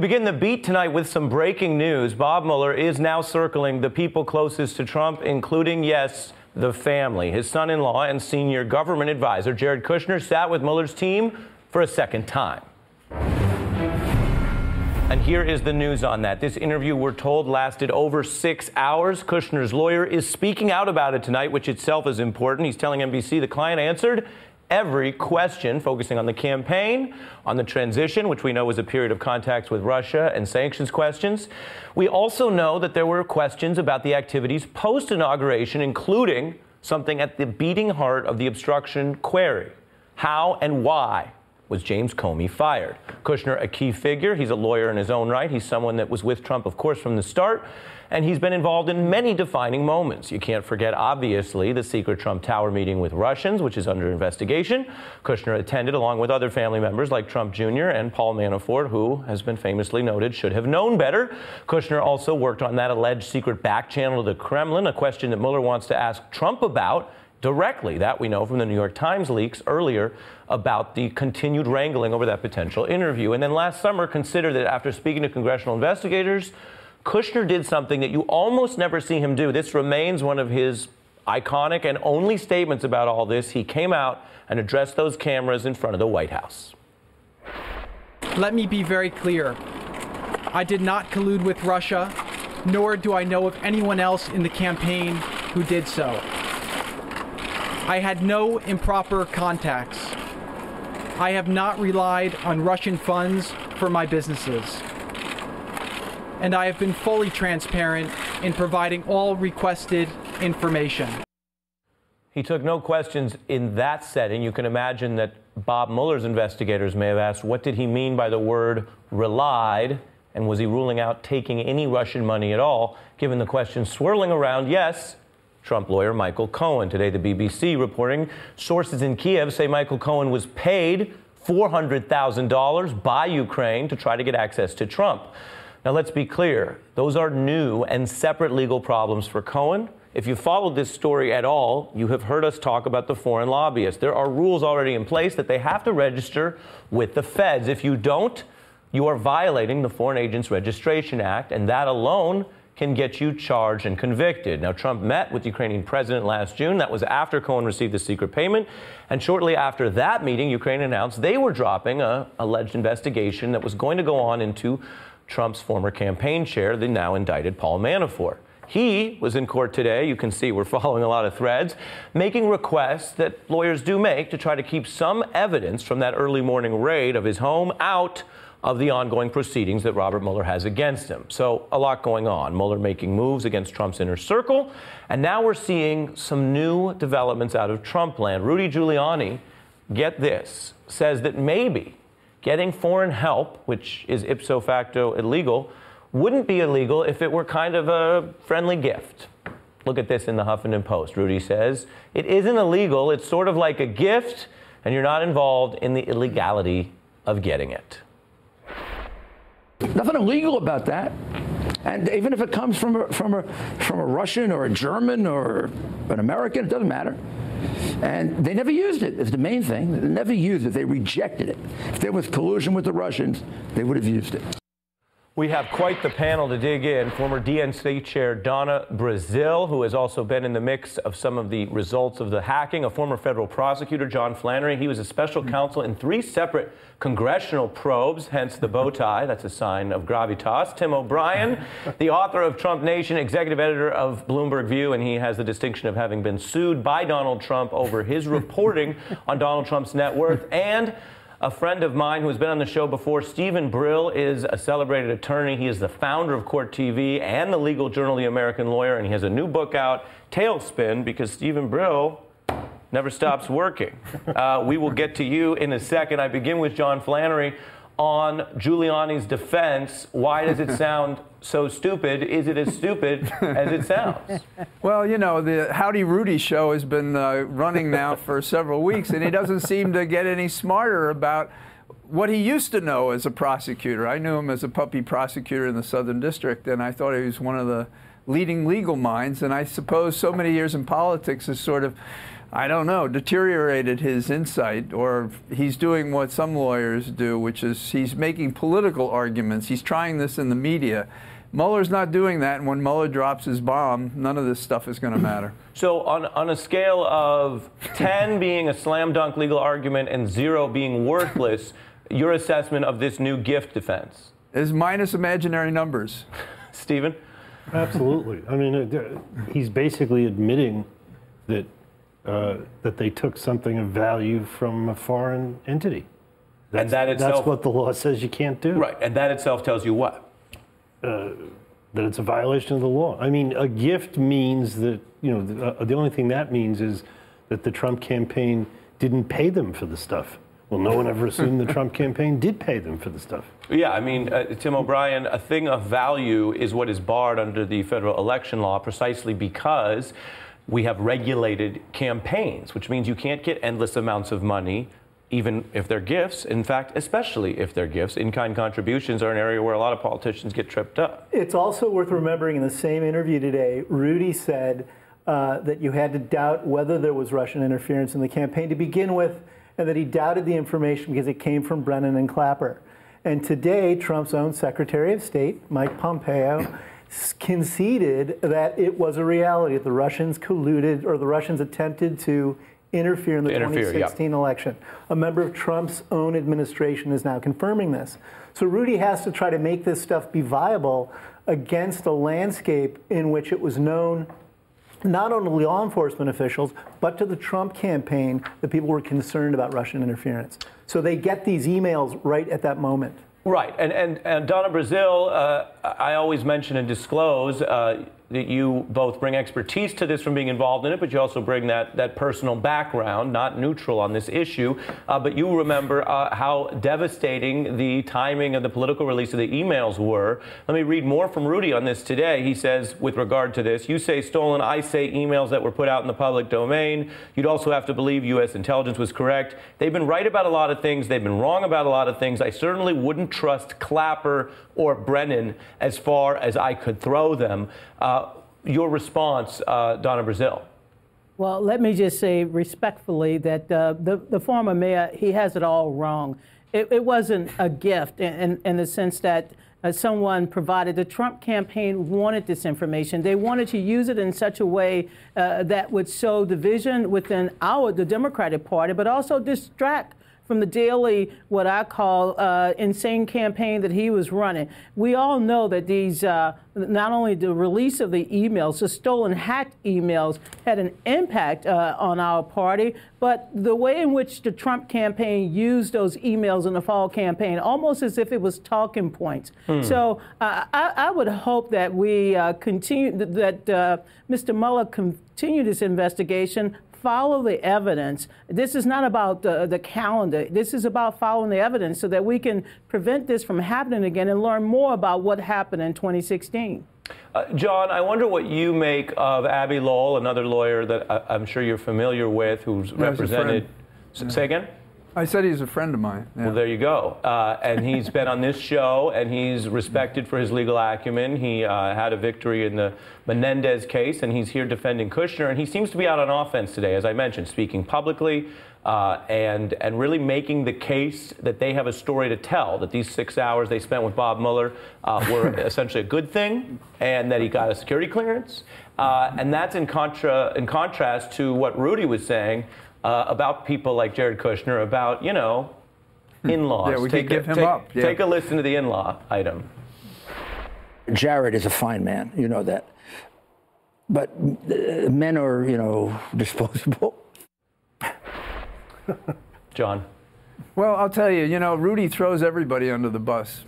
We begin the beat tonight with some breaking news. Bob Mueller is now circling the people closest to Trump, including, yes, the family. His son-in-law and senior government advisor, Jared Kushner, sat with Mueller's team for a second time. And here is the news on that. This interview, we're told, lasted over 6 hours. Kushner's lawyer is speaking out about it tonight, which itself is important. He's telling NBC the client answered every question, focusing on the campaign, on the transition, which we know was a period of contacts with Russia, and sanctions questions. We also know that there were questions about the activities post-inauguration, including something at the beating heart of the obstruction query. How and why was James Comey fired? Kushner, a key figure. He's a lawyer in his own right. He's someone that was with Trump, of course, from the start. And he's been involved in many defining moments. You can't forget, obviously, the secret Trump Tower meeting with Russians, which is under investigation. Kushner attended along with other family members like Trump Jr. and Paul Manafort, who has been famously noted should have known better. Kushner also worked on that alleged secret back channel to the Kremlin, a question that Mueller wants to ask Trump about directly. That we know from the New York Times leaks earlier about the continued wrangling over that potential interview. And then last summer, consider that after speaking to congressional investigators, Kushner did something that you almost never see him do. This remains one of his iconic and only statements about all this. He came out and addressed those cameras in front of the White House. Let me be very clear. I did not collude with Russia, nor do I know of anyone else in the campaign who did so. I had no improper contacts. I have not relied on Russian funds for my businesses. And I have been fully transparent in providing all requested information. He took no questions in that setting. You can imagine that Bob Mueller's investigators may have asked, what did he mean by the word relied? And was he ruling out taking any Russian money at all, given the questions swirling around, yes, Trump lawyer Michael Cohen. Today, the BBC reporting sources in Kiev say Michael Cohen was paid $400,000 by Ukraine to try to get access to Trump. Now, let's be clear. Those are new and separate legal problems for Cohen. If you followed this story at all, you have heard us talk about the foreign lobbyists. There are rules already in place that they have to register with the feds. If you don't, you are violating the Foreign Agents Registration Act, and that alone can get you charged and convicted. Now, Trump met with the Ukrainian president last June. That was after Cohen received the secret payment. And shortly after that meeting, Ukraine announced they were dropping an alleged investigation that was going to go on into Trump's former campaign chair, the now indicted Paul Manafort. He was in court today. You can see we're following a lot of threads, making requests that lawyers do make to try to keep some evidence from that early morning raid of his home out of the ongoing proceedings that Robert Mueller has against him. So a lot going on. Mueller making moves against Trump's inner circle. And now we're seeing some new developments out of Trump land. Rudy Giuliani, get this, says that maybe getting foreign help, which is ipso facto illegal, wouldn't be illegal if it were kind of a friendly gift. Look at this in the Huffington Post. Rudy says, it isn't illegal. It's sort of like a gift, and you're not involved in the illegality of getting it. Nothing illegal about that. And even if it comes from a Russian or a German or an American, it doesn't matter. And they never used it. It's the main thing. They never used it. They rejected it. If there was collusion with the Russians, they would have used it. We have quite the panel to dig in. Former DNC Chair Donna Brazile, who has also been in the mix of some of the results of the hacking. A former federal prosecutor, John Flannery. He was a special counsel in 3 separate congressional probes, hence the bow tie. That's a sign of gravitas. Tim O'Brien, the author of Trump Nation, executive editor of Bloomberg View, and he has the distinction of having been sued by Donald Trump over his reporting on Donald Trump's net worth. And a friend of mine who has been on the show before, Stephen Brill, is a celebrated attorney. He is the founder of Court TV and the legal journal The American Lawyer, and he has a new book out, Tailspin, because Stephen Brill never stops working. We will get to you in a second. I begin with John Flannery on Giuliani's defense. Why does it sound so stupid? Is it as stupid as it sounds? Well, you know, the Howdy Rudy show has been running now for several weeks, and he doesn't seem to get any smarter about what he used to know as a prosecutor. I knew him as a puppy prosecutor in the Southern District, and I thought he was one of the leading legal minds. And I suppose so many years in politics has sort of, I don't know, deteriorated his insight, or he's doing what some lawyers do, which is he's making political arguments. He's trying this in the media. Mueller's not doing that, and when Mueller drops his bomb, none of this stuff is going to matter. So on a scale of 10 being a slam dunk legal argument and 0 being worthless, your assessment of this new gift defense? Is minus imaginary numbers. Stephen? Absolutely. I mean, he's basically admitting that that they took something of value from a foreign entity. And that itself, that's what the law says you can't do. Right, and that itself tells you what? That it's a violation of the law. I mean, a gift means that, the only thing that means is that the Trump campaign didn't pay them for the stuff. Well, no one ever assumed the Trump campaign did pay them for the stuff. Yeah, I mean, Tim O'Brien, a thing of value is what is barred under the federal election law precisely because we have regulated campaigns, which means you can't get endless amounts of money, even if they're gifts. In fact, especially if they're gifts. In-kind contributions are an area where a lot of politicians get tripped up. It's also worth remembering in the same interview today, Rudy said that you had to doubt whether there was Russian interference in the campaign to begin with, and that he doubted the information because it came from Brennan and Clapper. And today, Trump's own Secretary of State, Mike Pompeo, conceded that it was a reality, that the Russians colluded, or the Russians attempted to interfere in the 2016 election. A member of Trump's own administration is now confirming this. So Rudy has to try to make this stuff be viable against a landscape in which it was known not only law enforcement officials, but to the Trump campaign that people were concerned about Russian interference. So they get these emails right at that moment. Right. And Donna Brazil, I always mention and disclose that you both bring expertise to this from being involved in it, but you also bring that personal background, not neutral on this issue. But you remember how devastating the timing of the political release of the emails were. Let me read more from Rudy on this today. He says, with regard to this, you say stolen, I say emails that were put out in the public domain. You'd also have to believe U.S. intelligence was correct. They've been right about a lot of things. They've been wrong about a lot of things. I certainly wouldn't trust Clapper or Brennan as far as I could throw them. Your response, Donna Brazil. Well, let me just say respectfully that the former mayor, he has it all wrong. It wasn't a gift in the sense that someone provided. The Trump campaign wanted this information. They wanted to use it in such a way that would sow division within the Democratic Party, but also distract from the daily, what I call, insane campaign that he was running. We all know that these, not only the release of the emails, the stolen, hacked emails had an impact on our party, but the way in which the Trump campaign used those emails in the fall campaign, almost as if it was talking points. So I would hope that we continue, that Mr. Mueller continue this investigation, follow the evidence. This is not about the calendar. This is about following the evidence so that we can prevent this from happening again and learn more about what happened in 2016. John, I wonder what you make of Abby Lowell, another lawyer that I'm sure you're familiar with, who's represented. Say again? I said he's a friend of mine. Yeah. Well, there you go. And he's been on this show, and he's respected for his legal acumen. He had a victory in the Menendez case, and he's here defending Kushner. And he seems to be out on offense today, as I mentioned, speaking publicly and really making the case that they have a story to tell, that these 6 hours they spent with Bob Mueller were essentially a good thing, and that he got a security clearance. And that's in contrast to what Rudy was saying about people like Jared Kushner, about, in-laws. Yeah, we could give him up. Yeah. Take a listen to the in-law item. Jared is a fine man, you know that. But men are, disposable. John. Well, I'll tell you, Rudy throws everybody under the bus.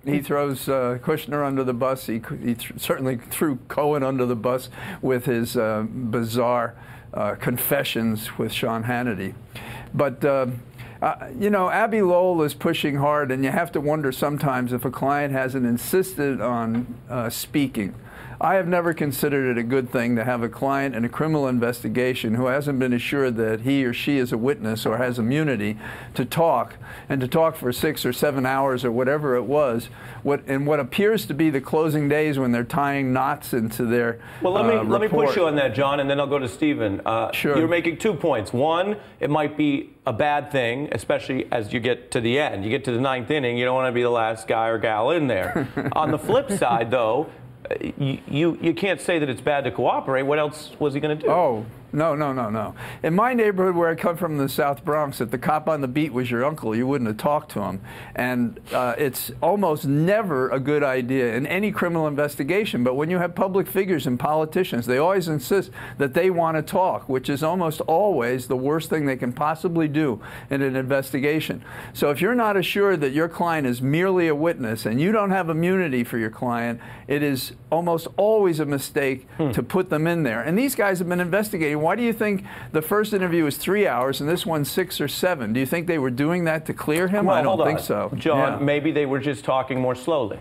He throws Kushner under the bus. He certainly threw Cohen under the bus with his bizarre confessions with Sean Hannity. But, Abby Lowell is pushing hard, and you have to wonder sometimes if a client hasn't insisted on speaking. I have never considered it a good thing to have a client in a criminal investigation who hasn't been assured that he or she is a witness or has immunity to talk, and to talk for 6 or 7 hours or whatever it was, in what appears to be the closing days when they're tying knots into their Well, let me push you on that, John, and then I'll go to Stephen. Sure. You're making 2 points. One, it might be a bad thing, especially as you get to the end. You get to the 9th inning, you don't want to be the last guy or gal in there. On the flip side, though, you can't say that it's bad to cooperate. What else was he going to do? Oh, no. In my neighborhood where I come from in the South Bronx, if the cop on the beat was your uncle, you wouldn't have talked to him. And it's almost never a good idea in any criminal investigation. But when you have public figures and politicians, they always insist that they want to talk, which is almost always the worst thing they can possibly do in an investigation. So if you're not assured that your client is merely a witness and you don't have immunity for your client, it is almost always a mistake to put them in there. And these guys have been investigating. Why do you think the first interview was 3 hours and this one 6 or 7? Do you think they were doing that to clear him? Well, I don't think so. John, maybe they were just talking more slowly.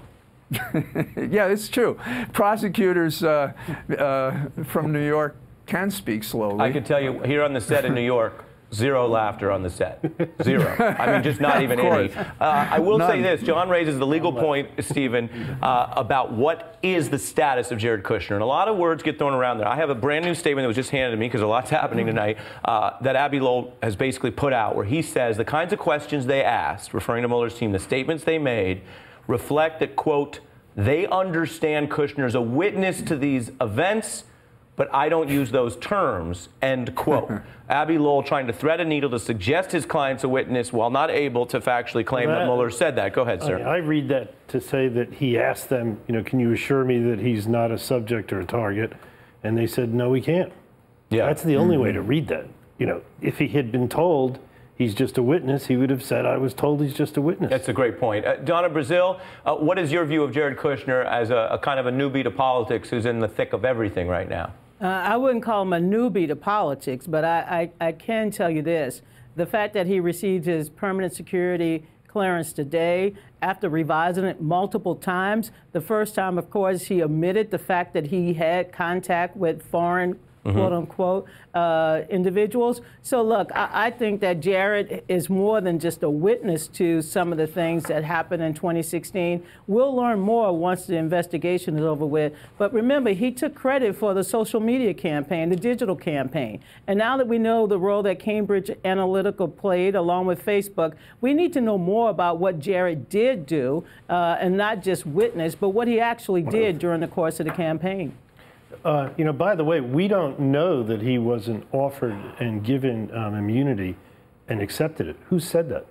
Yeah, it's true. Prosecutors from New York can speak slowly. I can tell you, here on the set in New York, 0 laughter on the set. 0. I mean, just not even any. I will say this. John raises the legal point, Stephen, about what is the status of Jared Kushner. And a lot of words get thrown around there. I have a brand new statement that was just handed to me, because a lot's happening tonight, that Abi Lowell has basically put out, where he says the kinds of questions they asked, referring to Mueller's team, the statements they made, reflect that, quote, they understand Kushner's a witness to these events, but I don't use those terms, end quote. Abi Lowell trying to thread a needle to suggest his client's a witness while not able to factually claim that Mueller said that. Go ahead, sir. I read that to say that he asked them, can you assure me that he's not a subject or a target? And they said, no, we can't. Yeah. That's the only way to read that. If he had been told he's just a witness, he would have said, I was told he's just a witness. That's a great point. Donna Brazil, what is your view of Jared Kushner as a kind of a newbie to politics who's in the thick of everything right now? I wouldn't call him a newbie to politics, but I can tell you this. The fact that he received his permanent security clearance today after revising it multiple times, the first time, of course, he omitted the fact that he had contact with foreign quote unquote, individuals. So look, I think that Jared is more than just a witness to some of the things that happened in 2016. We'll learn more once the investigation is over with. But remember, he took credit for the social media campaign, the digital campaign. And now that we know the role that Cambridge Analytica played along with Facebook, we need to know more about what Jared did do and not just witness, but what he actually did during the course of the campaign. By the way, we don't know that he wasn't offered and given immunity and accepted it. Who said that?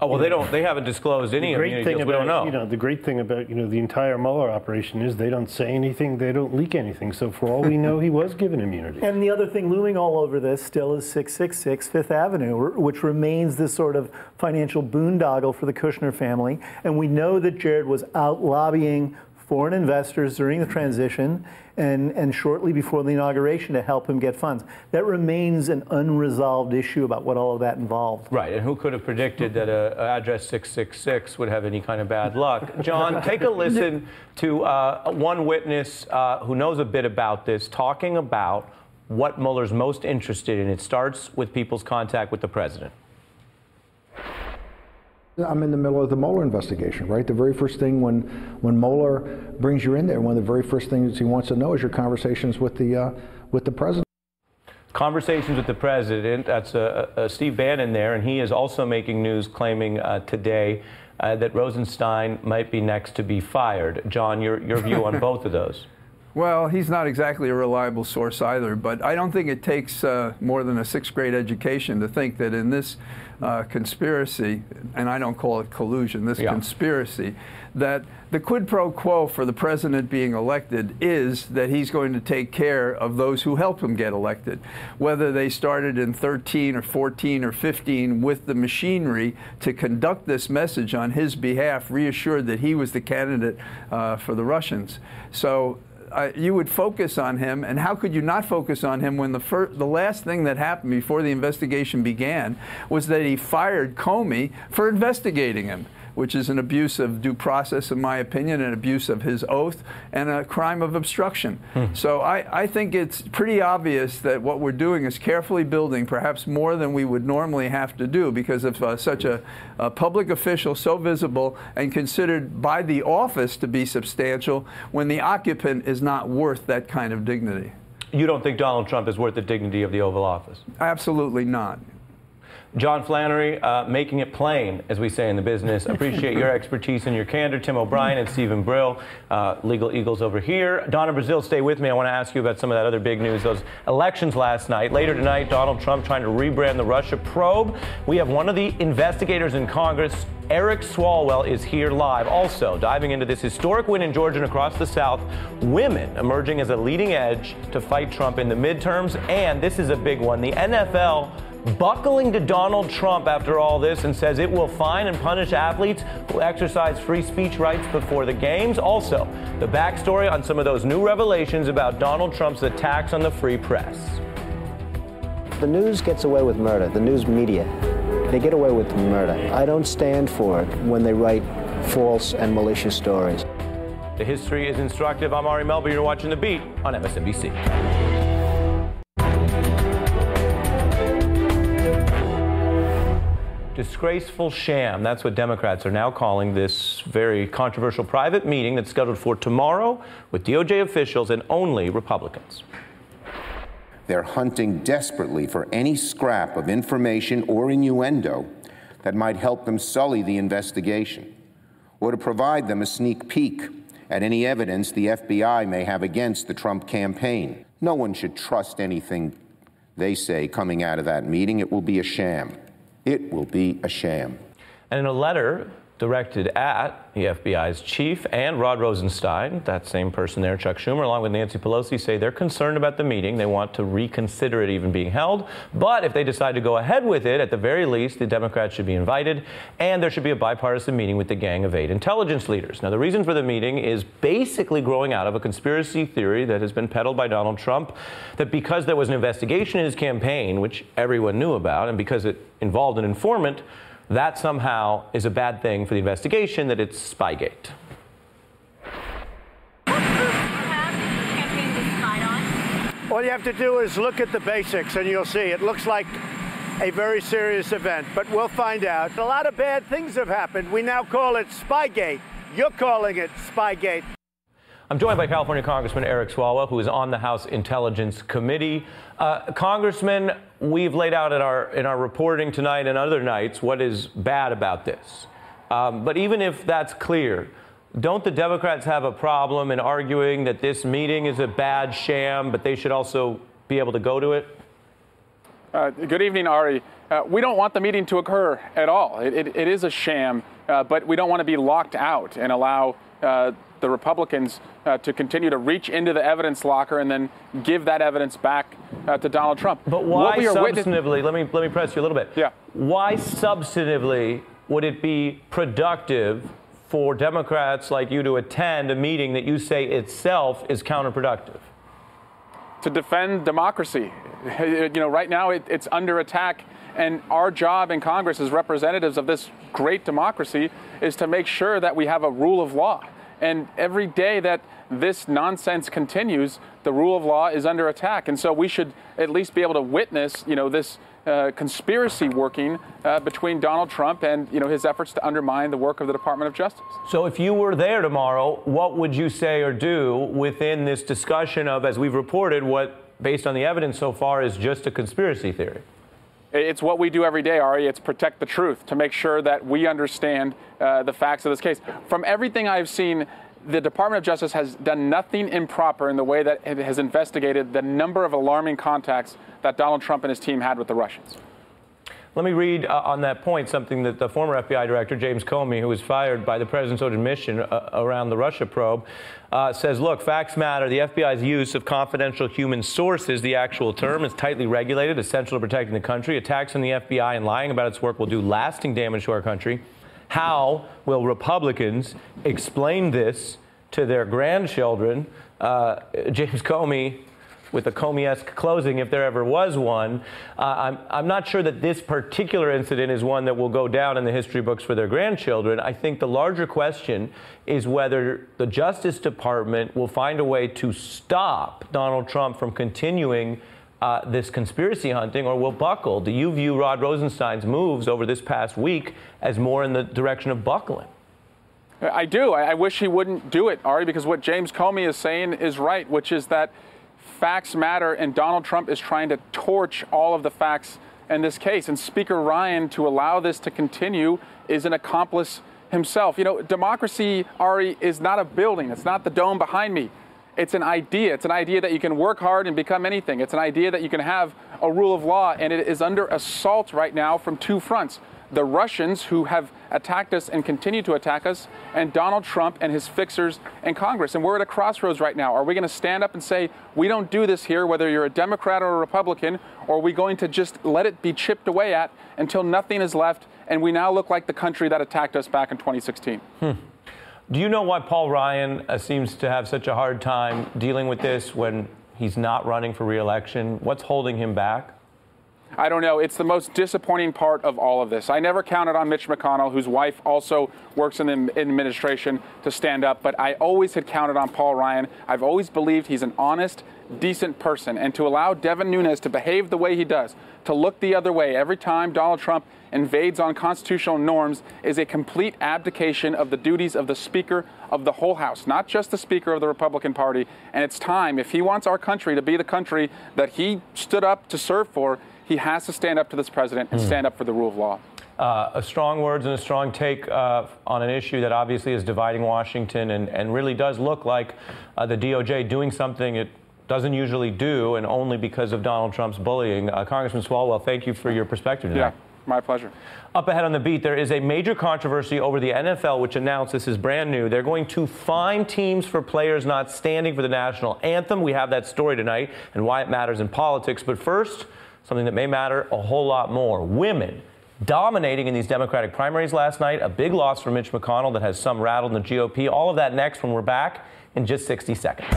Oh, well, they haven't disclosed any immunity deals. We don't know. The great thing about, the entire Mueller operation is they don't say anything, they don't leak anything. So for all we know, he was given immunity. And the other thing looming all over this still is 666 Fifth Avenue, which remains this sort of financial boondoggle for the Kushner family. And we know that Jared was out lobbying foreign investors during the transition and shortly before the inauguration to help him get funds. That remains an unresolved issue about what all of that involved. Right, and who could have predicted that address 666 would have any kind of bad luck? John, take a listen to one witness who knows a bit about this, talking about what Mueller's most interested in. It starts with people's contact with the president. I'm in the middle of the Mueller investigation, right? The very first thing when Mueller brings you in there, one of the very first things he wants to know is your conversations with the president. Conversations with the president. That's Steve Bannon there, and he is also making news claiming today that Rosenstein might be next to be fired. John, your view on both of those? Well, he's not exactly a reliable source either, but I don't think it takes more than a 6th grade education to think that in this conspiracy, and I don't call it collusion, this conspiracy, that the quid pro quo for the president being elected is that he's going to take care of those who helped him get elected, whether they started in 13 or 14 or 15 with the machinery to conduct this message on his behalf, reassured that he was the candidate for the Russians. So you would focus on him, and how could you not focus on him when the last thing that happened before the investigation began was that he fired Comey for investigating him? which is an abuse of due process, in my opinion, an abuse of his oath, and a crime of obstruction. So I think it's pretty obvious that what we're doing is carefully building, perhaps more than we would normally have to do because of such a public official so visible and considered by the office to be substantial when the occupant is not worth that kind of dignity. You don't think Donald Trump is worth the dignity of the Oval Office? Absolutely not. John Flannery, making it plain, as we say in the business. Appreciate your expertise and your candor. Tim O'Brien and Stephen Brill, Legal Eagles over here. Donna Brazil, stay with me. I want to ask you about some of that other big news, those elections last night. Later tonight, Donald Trump trying to rebrand the Russia probe. We have one of the investigators in Congress, Eric Swalwell, is here live. Also, diving into this historic win in Georgia and across the South, women emerging as a leading edge to fight Trump in the midterms. And this is a big one, the NFL buckling to Donald Trump after all this and says it will fine and punish athletes who exercise free speech rights before the games. Also, the backstory on some of those new revelations about Donald Trump's attacks on the free press. The news gets away with murder. The news media, they get away with murder. I don't stand for it when they write false and malicious stories. The history is instructive. I'm Ari Melber. You're watching The Beat on MSNBC. Disgraceful sham. That's what Democrats are now calling this very controversial private meeting that's scheduled for tomorrow with DOJ officials and only Republicans. They're hunting desperately for any scrap of information or innuendo that might help them sully the investigation or to provide them a sneak peek at any evidence the FBI may have against the Trump campaign. No one should trust anything they say coming out of that meeting. It will be a sham. It will be a sham. And in a letter directed at the FBI's chief and Rod Rosenstein, that same person there, Chuck Schumer, along with Nancy Pelosi, say they're concerned about the meeting. They want to reconsider it even being held. But if they decide to go ahead with it, at the very least, the Democrats should be invited, and there should be a bipartisan meeting with the Gang of Eight intelligence leaders. Now, the reason for the meeting is basically growing out of a conspiracy theory that has been peddled by Donald Trump, that because there was an investigation in his campaign, which everyone knew about, and because it involved an informant, that somehow is a bad thing for the investigation, that it's Spygate. All you have to do is look at the basics and you'll see. It looks like a very serious event, but we'll find out. A lot of bad things have happened. We now call it Spygate. You're calling it Spygate. I'm joined by California Congressman Eric Swalwell, who is on the House Intelligence Committee. Congressman, we've laid out in our reporting tonight and other nights what is bad about this. But even if that's clear, don't the Democrats have a problem in arguing that this meeting is a bad sham, but they should also be able to go to it? Good evening, Ari. We don't want the meeting to occur at all. It is a sham, but we don't want to be locked out and allow the Republicans to continue to reach into the evidence locker and then give that evidence back to Donald Trump. But why substantively, let me press you a little bit. Yeah. Why substantively would it be productive for Democrats like you to attend a meeting that you say itself is counterproductive? To defend democracy. You know, right now it's under attack, and our job in Congress as representatives of this great democracy is to make sure that we have a rule of law. And every day that this nonsense continues, the rule of law is under attack. And so we should at least be able to witness, this conspiracy working between Donald Trump and, his efforts to undermine the work of the Department of Justice. So if you were there tomorrow, what would you say or do within this discussion of, as we've reported, what, based on the evidence so far, is just a conspiracy theory? It's what we do every day, Ari. It's protect the truth, to make sure that we understand the facts of this case. From everything I've seen, the Department of Justice has done nothing improper in the way that it has investigated the number of alarming contacts that Donald Trump and his team had with the Russians. Let me read on that point something that the former FBI director, James Comey, who was fired by the president's own admission around the Russia probe, says, look, facts matter. The FBI's use of confidential human sources, the actual term, is tightly regulated, essential to protecting the country. Attacks on the FBI and lying about its work will do lasting damage to our country. How will Republicans explain this to their grandchildren? James Comey with a Comey-esque closing, if there ever was one. I'm not sure that this particular incident is one that will go down in the history books for their grandchildren. I think the larger question is whether the Justice Department will find a way to stop Donald Trump from continuing this conspiracy hunting, or will buckle. Do you view Rod Rosenstein's moves over this past week as more in the direction of buckling? I do. I wish he wouldn't do it, Ari, because what James Comey is saying is right, which is that facts matter, and Donald Trump is trying to torch all of the facts in this case. And Speaker Ryan, to allow this to continue, is an accomplice himself. You know, democracy, Ari, is not a building. It's not the dome behind me. It's an idea. It's an idea that you can work hard and become anything. It's an idea that you can have a rule of law, and it is under assault right now from two fronts. The Russians, who have attacked us and continue to attack us, and Donald Trump and his fixers in Congress. And we're at a crossroads right now. Are we going to stand up and say, we don't do this here, whether you're a Democrat or a Republican, or are we going to just let it be chipped away at until nothing is left and we now look like the country that attacked us back in 2016? Do you know why Paul Ryan seems to have such a hard time dealing with this when he's not running for re-election? What's holding him back? I don't know. It's the most disappointing part of all of this. I never counted on Mitch McConnell, whose wife also works in the administration, to stand up, but I always had counted on Paul Ryan. I've always believed he's an honest, decent person, and to allow Devin Nunes to behave the way he does, to look the other way every time Donald Trump invades on constitutional norms, is a complete abdication of the duties of the Speaker of the whole House, not just the Speaker of the Republican Party. And it's time, if he wants our country to be the country that he stood up to serve for, he has to stand up to this president and stand up for the rule of law. Strong words and a strong take on an issue that obviously is dividing Washington and really does look like the DOJ doing something it doesn't usually do, and only because of Donald Trump's bullying. Congressman Swalwell, thank you for your perspective today. Yeah, my pleasure. Up ahead on the beat, there is a major controversy over the NFL, which announced, this is brand new, they're going to fine teams for players not standing for the national anthem. We have that story tonight and why it matters in politics. But first, something that may matter a whole lot more. Women dominating in these Democratic primaries last night. A big loss for Mitch McConnell that has some rattled in the GOP. All of that next when we're back in just 60 seconds.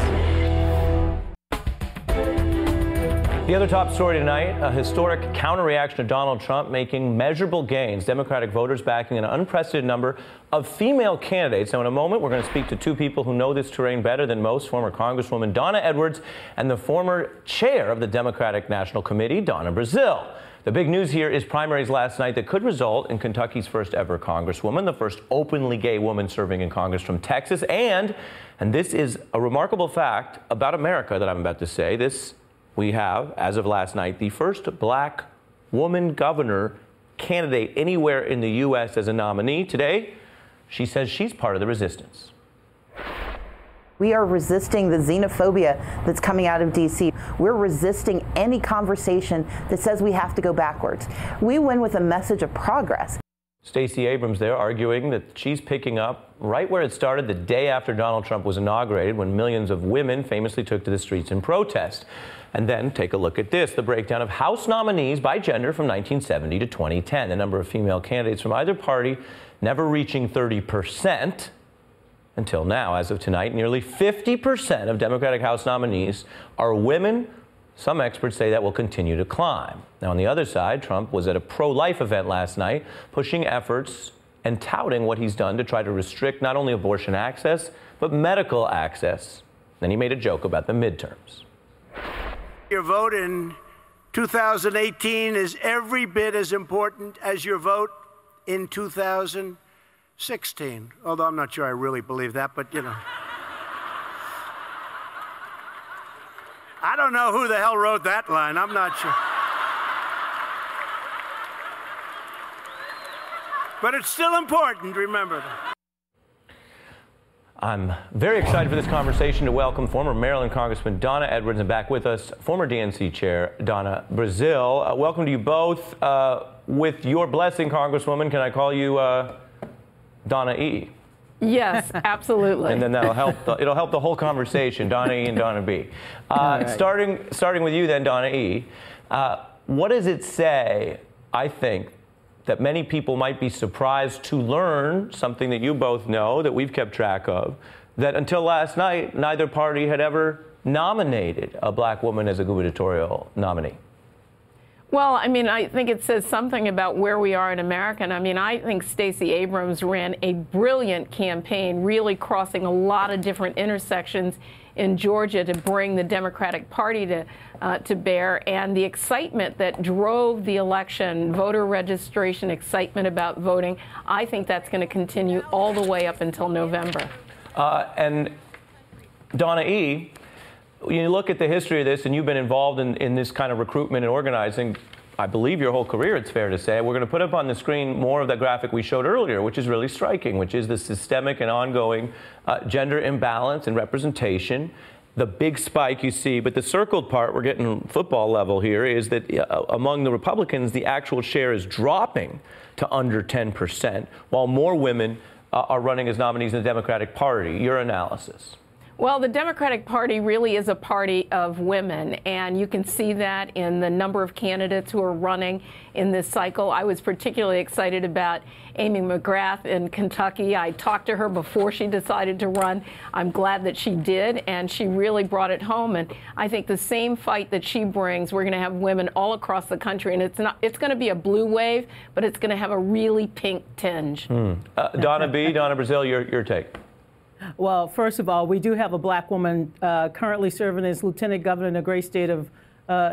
The other top story tonight, a historic counterreaction to Donald Trump making measurable gains. Democratic voters backing an unprecedented number of female candidates. Now, in a moment, we're going to speak to two people who know this terrain better than most, former Congresswoman Donna Edwards and the former chair of the Democratic National Committee, Donna Brazile. The big news here is primaries last night that could result in Kentucky's first ever Congresswoman, the first openly gay woman serving in Congress from Texas. And this is a remarkable fact about America that I'm about to say. We have, as of last night, the first black woman governor candidate anywhere in the U.S. as a nominee. Today, she says she's part of the resistance. We are resisting the xenophobia that's coming out of D.C. We're resisting any conversation that says we have to go backwards. We win with a message of progress. Stacey Abrams there arguing that she's picking up right where it started the day after Donald Trump was inaugurated, when millions of women famously took to the streets in protest. And then take a look at this, the breakdown of House nominees by gender from 1970 to 2010. The number of female candidates from either party never reaching 30% until now. As of tonight, nearly 50% of Democratic House nominees are women. Some experts say that will continue to climb. Now, on the other side, Trump was at a pro-life event last night, pushing efforts and touting what he's done to try to restrict not only abortion access, but medical access. Then he made a joke about the midterms. Your vote in 2018 is every bit as important as your vote in 2016. Although I'm not sure I really believe that, but you know. I don't know who the hell wrote that line. I'm not sure. But it's still important, remember that. I'm very excited for this conversation to welcome former Maryland Congressman Donna Edwards, and back with us, former DNC Chair Donna Brazile. Welcome to you both. With your blessing, Congresswoman, can I call you Donna E? Yes, absolutely. And then that'll help. It'll help the whole conversation, Donna E and Donna B. Right. Starting with you then, Donna E. What does it say, I think, that many people might be surprised to learn, something that you both know, that we've kept track of, that until last night, neither party had ever nominated a black woman as a gubernatorial nominee? Well, I mean, I think it says something about where we are in America. And I mean, I think Stacey Abrams ran a brilliant campaign, really crossing a lot of different intersections in Georgia to bring the Democratic Party to bear. And the excitement that drove the election, voter registration, excitement about voting, I think that's going to continue all the way up until November. And Donna E., when you look at the history of this, and you've been involved in this kind of recruitment and organizing, I believe your whole career, it's fair to say. We're going to put up on the screen more of that graphic we showed earlier, which is really striking, which is the systemic and ongoing gender imbalance and representation. The big spike you see, but the circled part, we're getting football level here, is that among the Republicans, the actual share is dropping to under 10%, while more women are running as nominees in the Democratic Party. Your analysis? Well, the Democratic Party really is a party of women, and you can see that in the number of candidates who are running in this cycle. I was particularly excited about Amy McGrath in Kentucky. I talked to her before she decided to run. I'm glad that she did, and she really brought it home. And I think the same fight that she brings, we're going to have women all across the country, and it's going to be a blue wave, but it's going to have a really pink tinge. Donna B., Donna Brazile, your take. Well, first of all, we do have a black woman currently serving as lieutenant governor in the great state of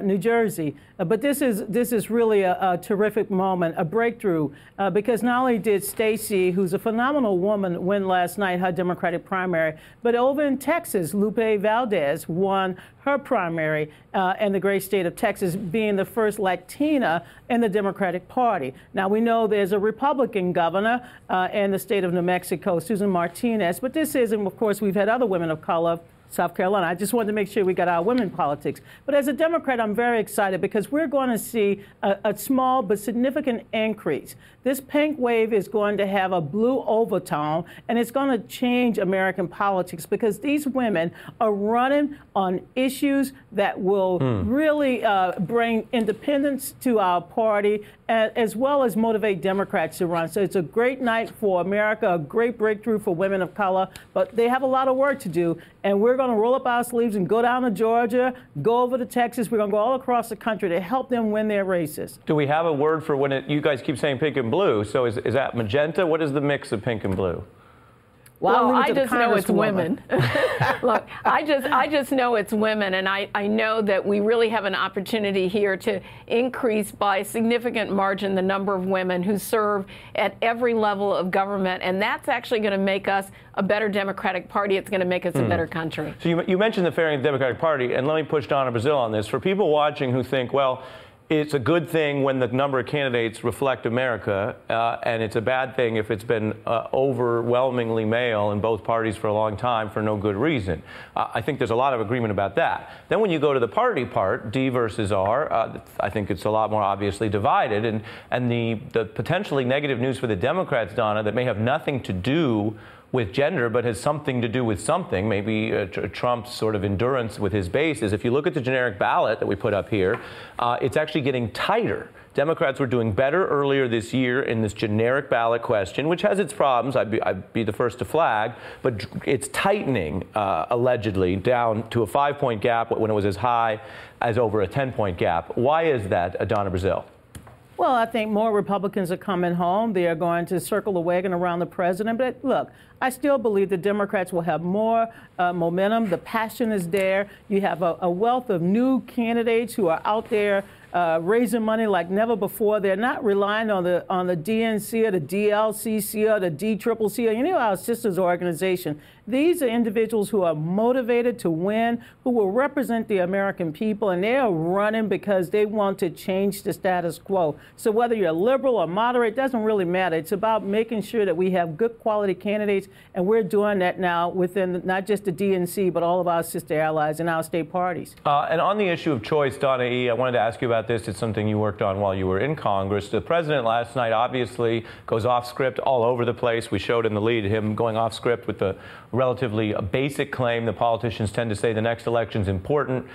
New Jersey. But this is really a terrific moment, a breakthrough, because not only did Stacey, who's a phenomenal woman, win last night her Democratic primary, but over in Texas, Lupe Valdez won her primary in the great state of Texas, being the first Latina in the Democratic Party. Now, we know there's a Republican governor in the state of New Mexico, Susan Martinez, but this isn't, of course, we've had other women of color, South Carolina. I just wanted to make sure we got our women politics. But as a Democrat, I'm very excited because we're going to see a small but significant increase. This pink wave is going to have a blue overtone, and it's going to change American politics because these women are running on issues that will really bring independence to our party, as well as motivate Democrats to run. So it's a great night for America, a great breakthrough for women of color, but they have a lot of work to do, and we're going to roll up our sleeves and go down to Georgia, go over to Texas. We're going to go all across the country to help them win their races. Do we have a word for when you guys keep saying pink and blue? So is that magenta? What is the mix of pink and blue? Well, I just know it's women. Look, I just know it's women, and I know that we really have an opportunity here to increase by a significant margin the number of women who serve at every level of government, and that's actually going to make us a better Democratic Party. It's going to make us a better country. So you mentioned the fairing of the Democratic Party, and let me push Donna Brazile on this. For people watching who think, well, it's a good thing when the number of candidates reflect America, and it's a bad thing if it's been overwhelmingly male in both parties for a long time for no good reason. I think there's a lot of agreement about that. Then when you go to the party part, D versus R, I think it's a lot more obviously divided. And the potentially negative news for the Democrats, Donna, that may have nothing to do with gender, but has something to do with something, maybe Trump's sort of endurance with his base, is if you look at the generic ballot that we put up here, it's actually getting tighter. Democrats were doing better earlier this year in this generic ballot question, which has its problems, I'd be the first to flag, but it's tightening, allegedly, down to a 5-point gap when it was as high as over a 10-point gap. Why is that, Donna Brazile? Well, I think more Republicans are coming home. They are going to circle the wagon around the president. But look, I still believe the Democrats will have more momentum. The passion is there. You have a wealth of new candidates who are out there raising money like never before. They're not relying on the DNC or the DLCC or the DCCC or any of our sisters organization. These are individuals who are motivated to win, who will represent the American people, and they are running because they want to change the status quo. So whether you're liberal or moderate, it doesn't really matter. It's about making sure that we have good quality candidates, and we're doing that now within not just the DNC, but all of our sister allies and our state parties. And on the issue of choice, Donna E., I wanted to ask you about about this. It's something you worked on while you were in Congress. The president last night obviously goes off script all over the place. We showed in the lead him going off script with the relatively basic claim that politicians tend to say the next election's important.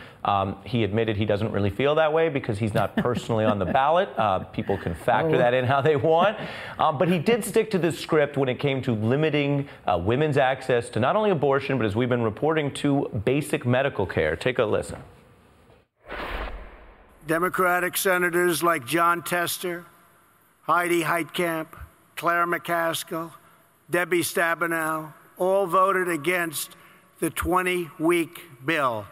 He admitted he doesn't really feel that way because he's not personally on the ballot. People can factor that in how they want. But he did stick to the script when it came to limiting women's access to not only abortion, but as we've been reporting, to basic medical care. Take a listen. Democratic senators like John Tester, Heidi Heitkamp, Claire McCaskill, Debbie Stabenow all voted against the 20-week bill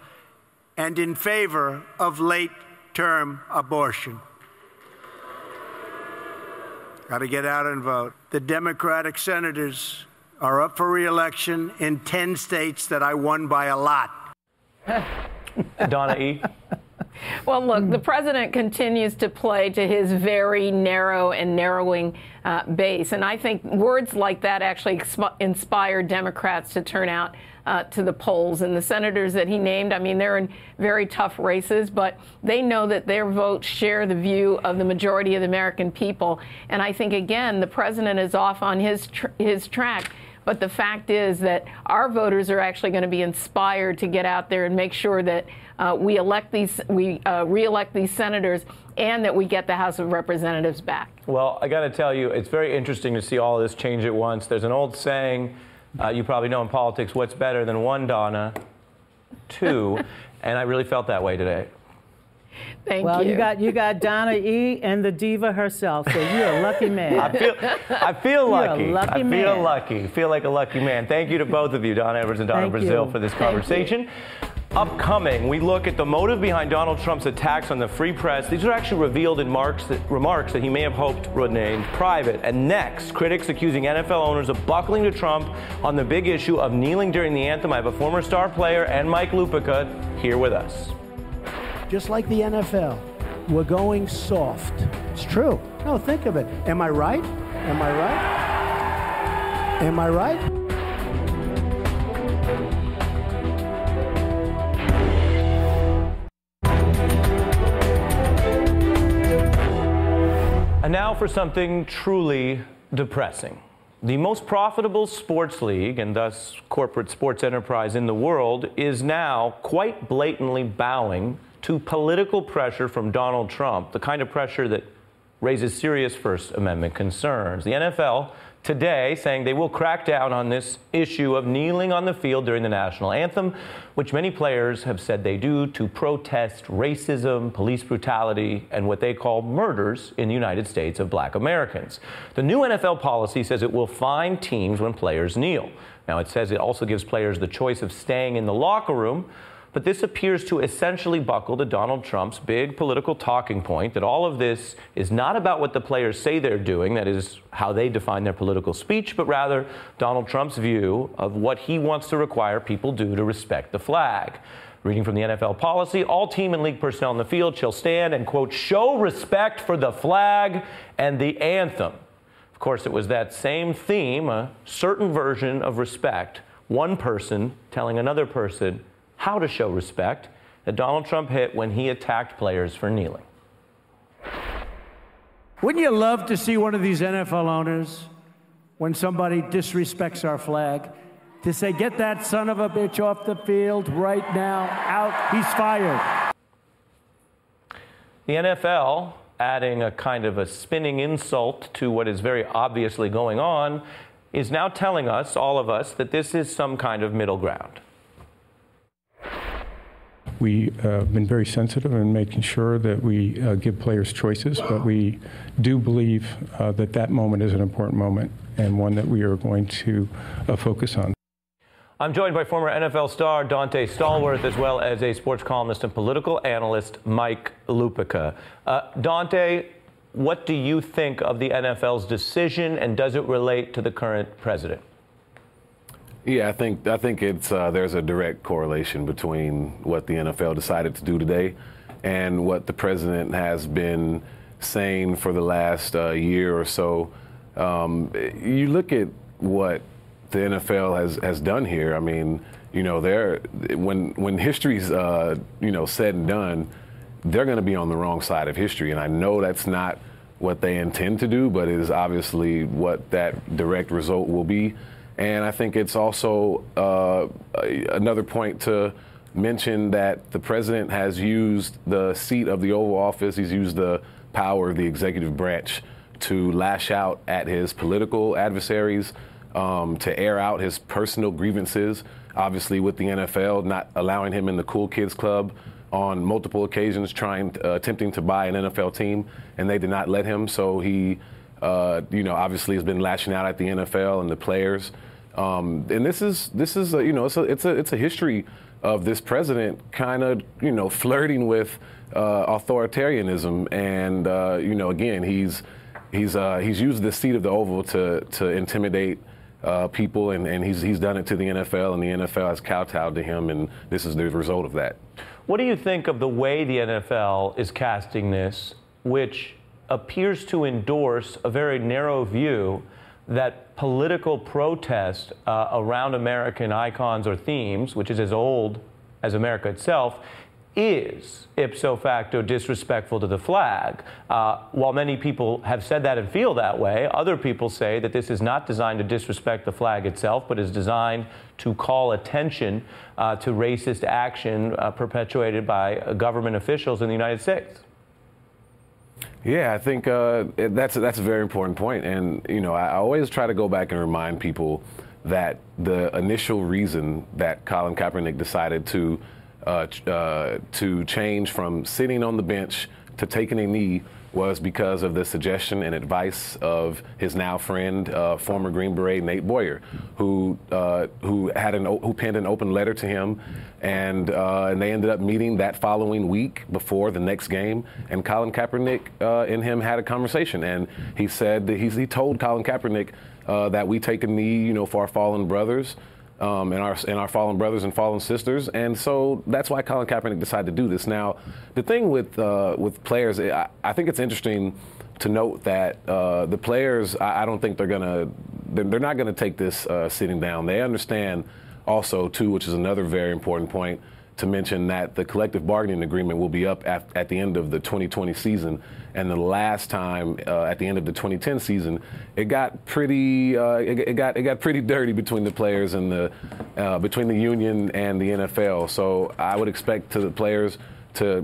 and in favor of late-term abortion. Got to get out and vote. The Democratic senators are up for re-election in 10 states that I won by a lot. Donna E. Well, look, the president continues to play to his very narrow and narrowing base. And I think words like that actually inspire Democrats to turn out to the polls. And the senators that he named, I mean, they're in very tough races, but they know that their votes share the view of the majority of the American people. And I think, again, the president is off on his track. But the fact is that our voters are actually going to be inspired to get out there and make sure that we re-elect these senators and that we get the House of Representatives back. Well, I got to tell you, it's very interesting to see all this change at once. There's an old saying, you probably know in politics, what's better than one, Donna? Two. And I really felt that way today. Thank well, you. you got Donna E. and the diva herself, so you're a lucky man. I feel lucky. You're a lucky man. Feel lucky. Feel like a lucky man. Thank you to both of you, Donna Evers and Donna Brazile, for this conversation. Upcoming, we look at the motive behind Donald Trump's attacks on the free press. These are actually revealed in remarks that he may have hoped remained private. And next, critics accusing NFL owners of buckling to Trump on the big issue of kneeling during the anthem. I have a former star player and Mike Lupica here with us. Just like the NFL, we're going soft. It's true. No, think of it. Am I right? Am I right? Am I right? And now for something truly depressing. The most profitable sports league, and thus corporate sports enterprise in the world, is now quite blatantly bowing to political pressure from Donald Trump, the kind of pressure that raises serious First Amendment concerns. The NFL today saying they will crack down on this issue of kneeling on the field during the national anthem, which many players have said they do to protest racism, police brutality, and what they call murders in the United States of black Americans. The new NFL policy says it will fine teams when players kneel. Now, it says it also gives players the choice of staying in the locker room, but this appears to essentially buckle to Donald Trump's big political talking point that all of this is not about what the players say they're doing, that is how they define their political speech, but rather Donald Trump's view of what he wants to require people do to respect the flag. Reading from the NFL policy, all team and league personnel in the field shall stand and, quote, show respect for the flag and the anthem. Of course, it was that same theme, a certain version of respect, one person telling another person how to show respect, that Donald Trump hit when he attacked players for kneeling. Wouldn't you love to see one of these NFL owners, when somebody disrespects our flag, to say, get that son of a bitch off the field right now, out, he's fired. The NFL, adding a kind of a spinning insult to what is very obviously going on, is now telling us, all of us, that this is some kind of middle ground. We've been very sensitive in making sure that we give players choices, but we do believe that that moment is an important moment and one that we are going to focus on. I'm joined by former NFL star Dante Stallworth, as well as a sports columnist and political analyst Mike Lupica. Dante, what do you think of the NFL's decision, and does it relate to the current president? Yeah, I think it's there's a direct correlation between what the NFL decided to do today and what the president has been saying for the last year or so. You look at what the NFL has done here. I mean, you know, when history's said and done, they're going to be on the wrong side of history. And I know that's not what they intend to do, but it is obviously what that direct result will be. And I think it's also another point to mention that the president has used the seat of the Oval Office, he's used the power of the executive branch to lash out at his political adversaries, to air out his personal grievances, obviously with the NFL not allowing him in the Cool Kids Club on multiple occasions, attempting to buy an NFL team, and they did not let him. So he, obviously has been lashing out at the NFL and the players. And this is it's a history of this president kind of, flirting with authoritarianism. And, again, he's used the seat of the Oval to intimidate people, and he's done it to the NFL, and the NFL has kowtowed to him, and this is the result of that. What do you think of the way the NFL is casting this, which appears to endorse a very narrow view that political protest around American icons or themes, which is as old as America itself, is ipso facto disrespectful to the flag? While many people have said that and feel that way, other people say that this is not designed to disrespect the flag itself, but is designed to call attention to racist action perpetuated by government officials in the United States. Yeah, I think that's a very important point. And, I always try to go back and remind people that the initial reason that Colin Kaepernick decided to change from sitting on the bench to taking a knee was because of the suggestion and advice of his now friend, former Green Beret Nate Boyer, who penned an open letter to him, and they ended up meeting that following week before the next game. And Colin Kaepernick and him had a conversation, and he said that he told Colin Kaepernick that we take a knee, for our fallen brothers. And our fallen brothers and fallen sisters, and so that's why Colin Kaepernick decided to do this. Now, the thing with players, I think it's interesting to note that the players, I don't think they're not gonna take this sitting down. They understand also too, which is another very important point to mention, that the collective bargaining agreement will be up at the end of the 2020 season. And the last time at the end of the 2010 season, it got pretty dirty between the players and between the union and the NFL. So I would expect the players to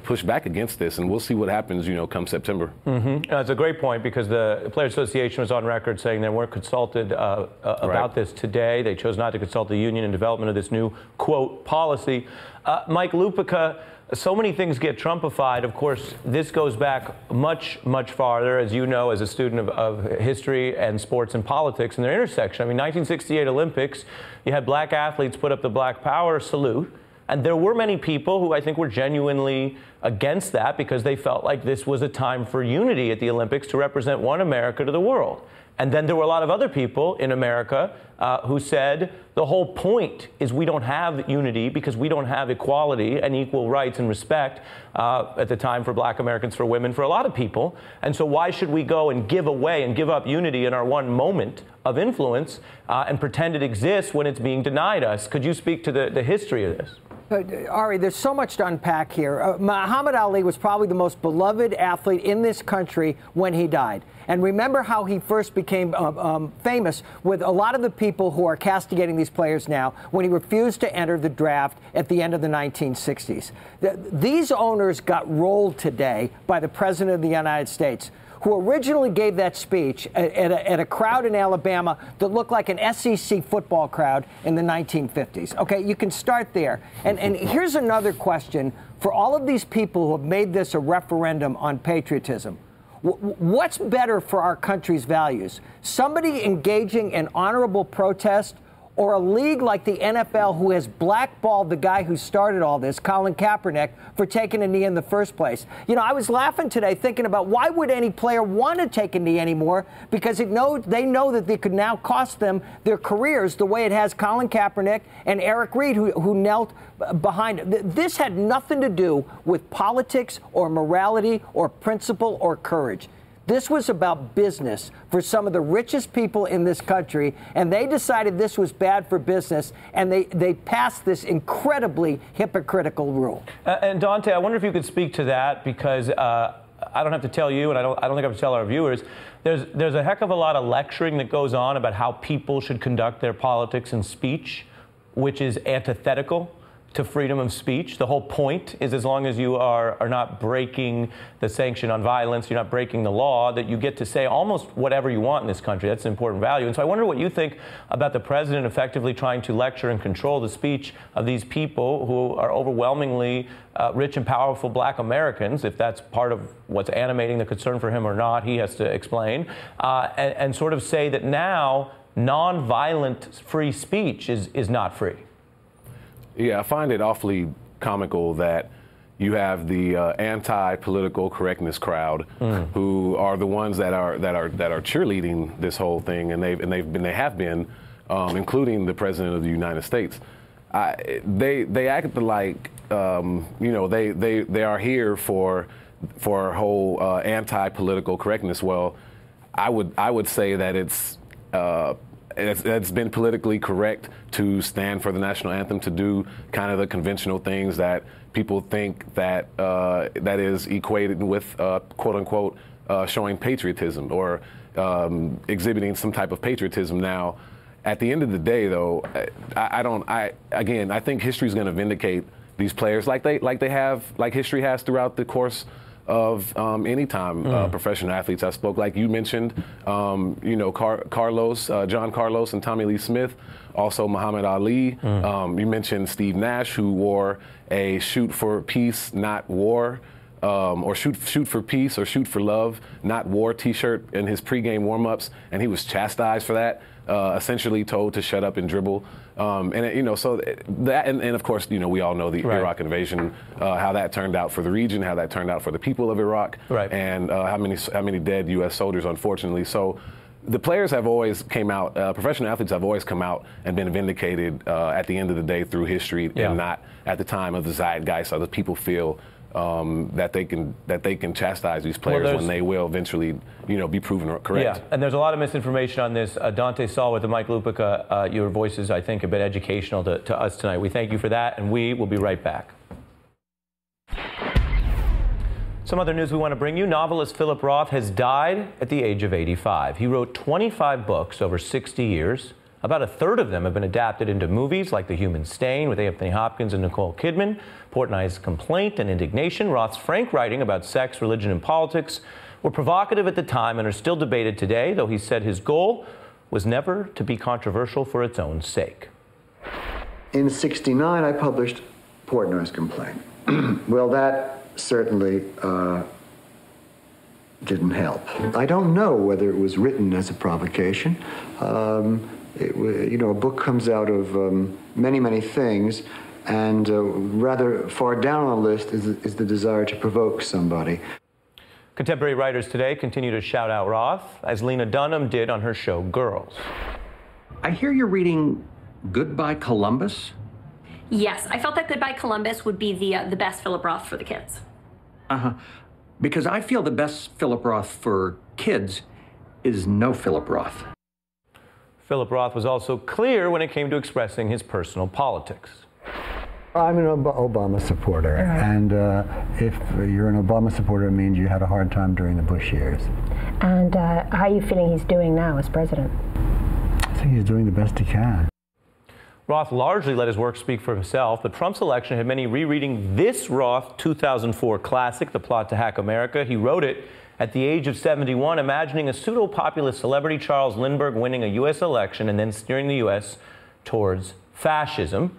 push back against this, and we'll see what happens, come September. Mm-hmm. That's a great point, because the Players Association was on record saying they weren't consulted about this today. They chose not to consult the union in development of this new, quote, policy. Mike Lupica, so many things get Trumpified. Of course, this goes back much, much farther, as you know, as a student of history and sports and politics and their intersection. I mean, 1968 Olympics, you had black athletes put up the Black Power salute. And there were many people who I think were genuinely against that, because they felt like this was a time for unity at the Olympics to represent one America to the world. And then there were a lot of other people in America who said the whole point is we don't have unity because we don't have equality and equal rights and respect at the time for black Americans, for women, for a lot of people. And so why should we go and give away and give up unity in our one moment of influence and pretend it exists when it's being denied us? Could you speak to the history of this? Ari, there's so much to unpack here. Muhammad Ali was probably the most beloved athlete in this country when he died. And remember how he first became famous with a lot of the people who are castigating these players now when he refused to enter the draft at the end of the 1960s. These owners got rolled today by the President of the United States, who originally gave that speech at a crowd in Alabama that looked like an SEC football crowd in the 1950s. Okay, you can start there. And here's another question for all of these people who have made this a referendum on patriotism. What's better for our country's values? Somebody engaging in honorable protest, or a league like the NFL who has blackballed the guy who started all this, Colin Kaepernick, for taking a knee in the first place? I was laughing today thinking about why would any player want to take a knee anymore, because they know that they could now cost them their careers the way it has Colin Kaepernick and Eric Reid, who knelt behind it. This had nothing to do with politics or morality or principle or courage. This was about business for some of the richest people in this country, and they decided this was bad for business, and they passed this incredibly hypocritical rule. And Dante, I wonder if you could speak to that, because I don't have to tell you, and I don't think I have to tell our viewers, there's a heck of a lot of lecturing that goes on about how people should conduct their politics and speech, which is antithetical to freedom of speech. The whole point is, as long as you are not breaking the sanction on violence, you're not breaking the law, that you get to say almost whatever you want in this country. That's an important value. And so I wonder what you think about the president effectively trying to lecture and control the speech of these people who are overwhelmingly rich and powerful black Americans. If that's part of what's animating the concern for him or not, he has to explain, and sort of say that now nonviolent free speech is not free. Yeah, I find it awfully comical that you have the anti-political correctness crowd who are the ones that are cheerleading this whole thing, and they have been, including the president of the United States. They act like they are here for whole anti-political correctness. Well, I would say that it's been politically correct to stand for the national anthem, to do kind of the conventional things that people think that is equated with quote unquote showing patriotism or exhibiting some type of patriotism. Now, at the end of the day, though, I think history is going to vindicate these players like history has throughout the course of any time professional athletes have spoke. Like you mentioned, John Carlos and Tommy Lee Smith, also Muhammad Ali. You mentioned Steve Nash, who wore a "Shoot for Peace, Not War," or shoot for peace or shoot for love, not war T-shirt in his pregame warm-ups, and he was chastised for that, essentially told to shut up and dribble. So that, and of course, we all know the Iraq invasion, how that turned out for the region, how that turned out for the people of Iraq, and how many dead U.S. soldiers, unfortunately. So the players have always came out, professional athletes have always come out and been vindicated at the end of the day through history, and not at the time of the zeitgeist. Other people feel that they can chastise these players when they will eventually, be proven correct. Yeah, and there's a lot of misinformation on this. Dante Saul with the Mike Lupica. Your voice is, I think, a bit educational to us tonight. We thank you for that, and we will be right back. Some other news we want to bring you. Novelist Philip Roth has died at the age of 85. He wrote 25 books over 60 years. About a third of them have been adapted into movies like The Human Stain with Anthony Hopkins and Nicole Kidman, Portnoy's Complaint and Indignation. Roth's frank writing about sex, religion, and politics were provocative at the time and are still debated today, though he said his goal was never to be controversial for its own sake. In '69, I published Portnoy's Complaint. Well, that certainly didn't help. I don't know whether it was written as a provocation. A book comes out of many, many things, and rather far down on the list is the desire to provoke somebody. Contemporary writers today continue to shout out Roth, as Lena Dunham did on her show Girls. I hear you're reading Goodbye Columbus? Yes, I felt that Goodbye Columbus would be the best Philip Roth for the kids. Because I feel the best Philip Roth for kids is no Philip Roth. Philip Roth was also clear when it came to expressing his personal politics. I'm an Obama supporter, and if you're an Obama supporter, it means you had a hard time during the Bush years. And how are you feeling he's doing now as president? I think he's doing the best he can. Roth largely let his work speak for himself, but Trump's election had many rereading this Roth 2004 classic, The Plot to Hack America. He wrote it at the age of 71, imagining a pseudo-populist celebrity, Charles Lindbergh, winning a U.S. election and then steering the U.S. towards fascism.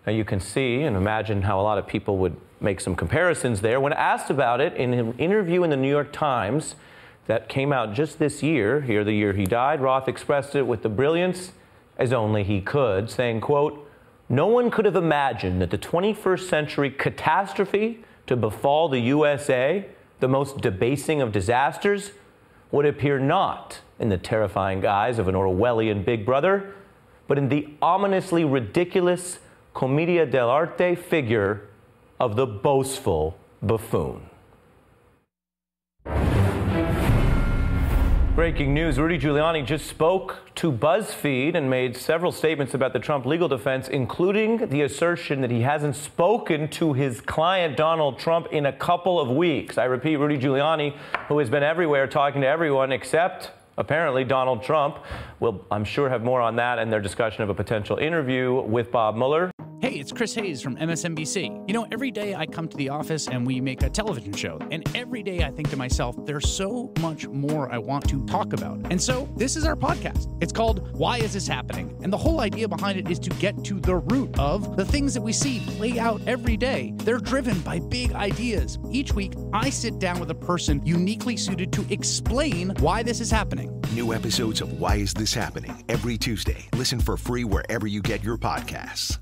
Now you can see and imagine how a lot of people would make some comparisons there. When asked about it in an interview in the New York Times that came out just this year, here the year he died, Roth expressed it with the brilliance as only he could, saying, quote, "No one could have imagined that the 21st century catastrophe to befall the USA, the most debasing of disasters, would appear not in the terrifying guise of an Orwellian Big Brother, but in the ominously ridiculous commedia dell'arte figure of the boastful buffoon." Breaking news, Rudy Giuliani just spoke to BuzzFeed and made several statements about the Trump legal defense, including the assertion that he hasn't spoken to his client, Donald Trump, in a couple of weeks. I repeat, Rudy Giuliani, who has been everywhere talking to everyone except, apparently, Donald Trump. We'll, I'm sure, have more on that and their discussion of a potential interview with Bob Mueller. Hey, it's Chris Hayes from MSNBC. You know, every day I come to the office and we make a television show. And every day I think to myself, there's so much more I want to talk about. And so this is our podcast. It's called Why Is This Happening? And the whole idea behind it is to get to the root of the things that we see play out every day. They're driven by big ideas. Each week, I sit down with a person uniquely suited to explain why this is happening. New episodes of Why Is This Happening? Every Tuesday. Listen for free wherever you get your podcasts.